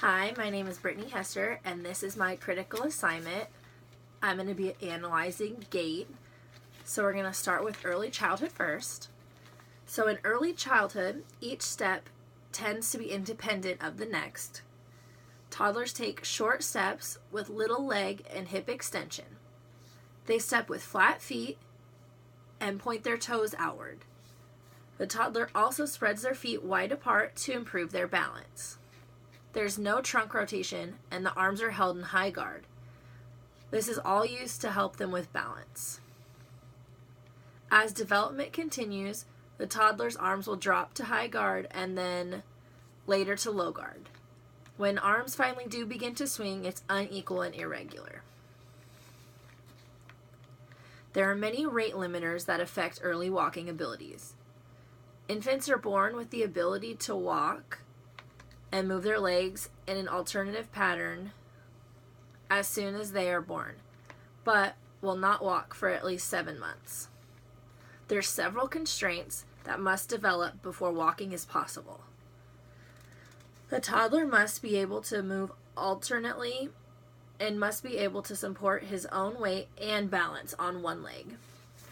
Hi, my name is Brittany Hester, and this is my critical assignment. I'm going to be analyzing gait. So we're going to start with early childhood first. So in early childhood, each step tends to be independent of the next. Toddlers take short steps with little leg and hip extension. They step with flat feet and point their toes outward. The toddler also spreads their feet wide apart to improve their balance. There's no trunk rotation, and the arms are held in high guard. This is all used to help them with balance. As development continues, the toddler's arms will drop to high guard and then later to low guard. When arms finally do begin to swing, it's unequal and irregular. There are many rate limiters that affect early walking abilities. Infants are born with the ability to walk and move their legs in an alternative pattern as soon as they are born, but will not walk for at least 7 months. There's several constraints that must develop before walking is possible. The toddler must be able to move alternately and must be able to support his own weight and balance on one leg.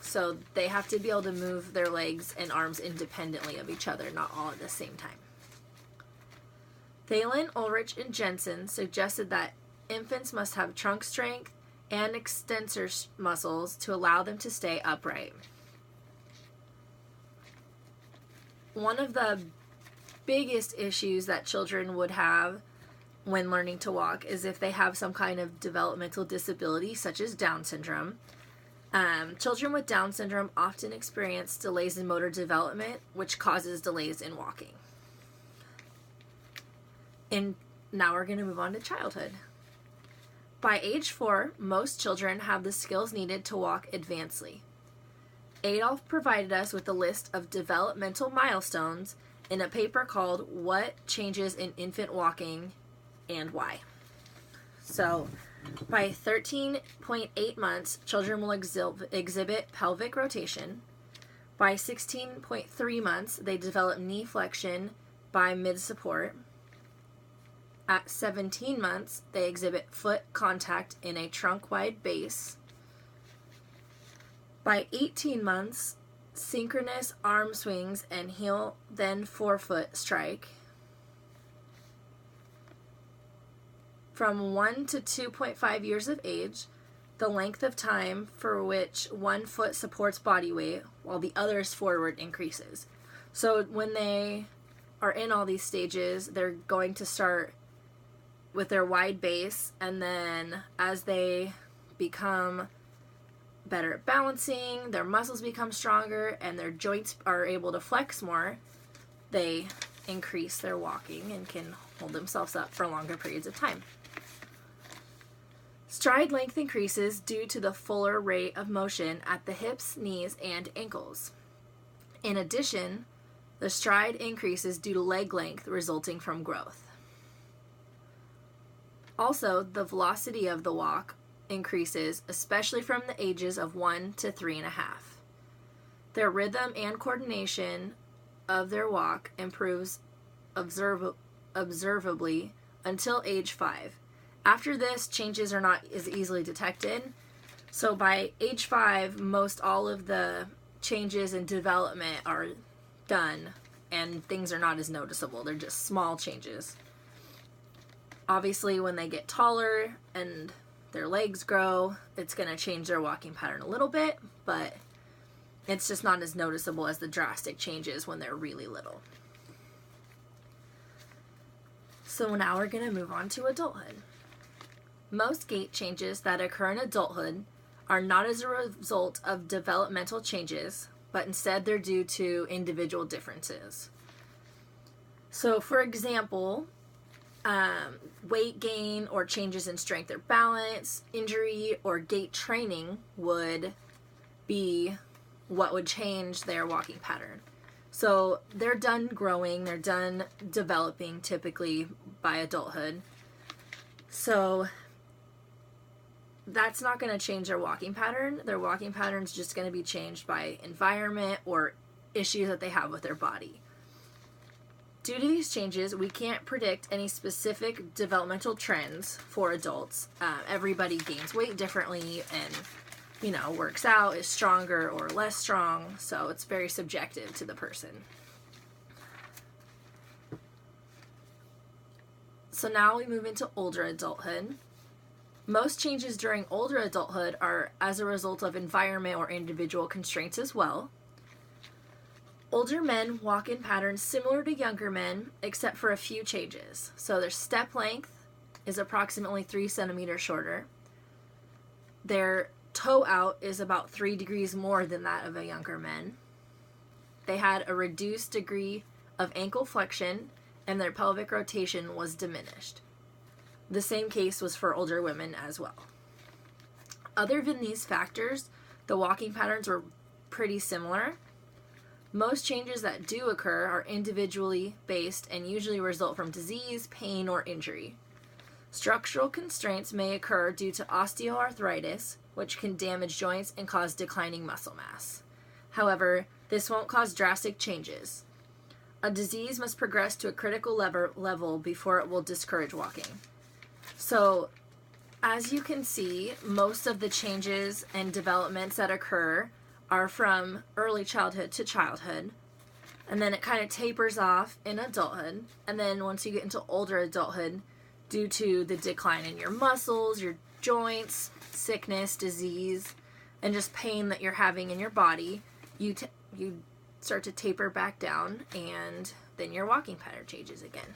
So they have to be able to move their legs and arms independently of each other, not all at the same time. Thalen, Ulrich, and Jensen suggested that infants must have trunk strength and extensor muscles to allow them to stay upright. One of the biggest issues that children would have when learning to walk is if they have some kind of developmental disability, such as Down syndrome. Children with Down syndrome often experience delays in motor development, which causes delays in walking. And now we're going to move on to childhood. By age 4, most children have the skills needed to walk advancedly. Adolf provided us with a list of developmental milestones in a paper called What Changes in Infant Walking and Why. So, by 13.8 months, children will exhibit pelvic rotation. By 16.3 months, they develop knee flexion by mid-support. At 17 months, they exhibit foot contact in a trunk-wide base. By 18 months, synchronous arm swings and heel, then forefoot strike. From 1 to 2.5 years of age, the length of time for which one foot supports body weight while the other is forward increases. So when they are in all these stages, they're going to start with their wide base, and then as they become better at balancing, their muscles become stronger, and their joints are able to flex more, they increase their walking and can hold themselves up for longer periods of time. Stride length increases due to the fuller rate of motion at the hips, knees, and ankles. In addition, the stride increases due to leg length resulting from growth. Also, the velocity of the walk increases, especially from the ages of 1 to 3.5. Their rhythm and coordination of their walk improves observably until age 5. After this, changes are not as easily detected. So by age 5, most all of the changes in development are done, and things are not as noticeable. They're just small changes. Obviously, when they get taller and their legs grow, it's going to change their walking pattern a little bit, but it's just not as noticeable as the drastic changes when they're really little. So now we're going to move on to adulthood. Most gait changes that occur in adulthood are not as a result of developmental changes, but instead they're due to individual differences. So, for example, weight gain or changes in strength or balance, injury, or gait training would be what would change their walking pattern. So they're done growing, they're done developing typically by adulthood. So that's not going to change their walking pattern. Their walking pattern is just going to be changed by environment or issues that they have with their body. Due to these changes, we can't predict any specific developmental trends for adults. Everybody gains weight differently and, works out, is stronger or less strong, so it's very subjective to the person. So now we move into older adulthood. Most changes during older adulthood are as a result of environment or individual constraints as well. Older men walk in patterns similar to younger men, except for a few changes. So their step length is approximately 3 centimeters shorter. Their toe out is about 3 degrees more than that of a younger man. They had a reduced degree of ankle flexion, and their pelvic rotation was diminished. The same case was for older women as well. Other than these factors, the walking patterns were pretty similar. Most changes that do occur are individually based and usually result from disease, pain, or injury. Structural constraints may occur due to osteoarthritis, which can damage joints and cause declining muscle mass. However, this won't cause drastic changes. A disease must progress to a critical level before it will discourage walking. So, as you can see, most of the changes and developments that occur are from early childhood to childhood, and then it kind of tapers off in adulthood, and then once you get into older adulthood, due to the decline in your muscles, your joints, sickness, disease, and just pain that you're having in your body, you start to taper back down, and then your walking pattern changes again.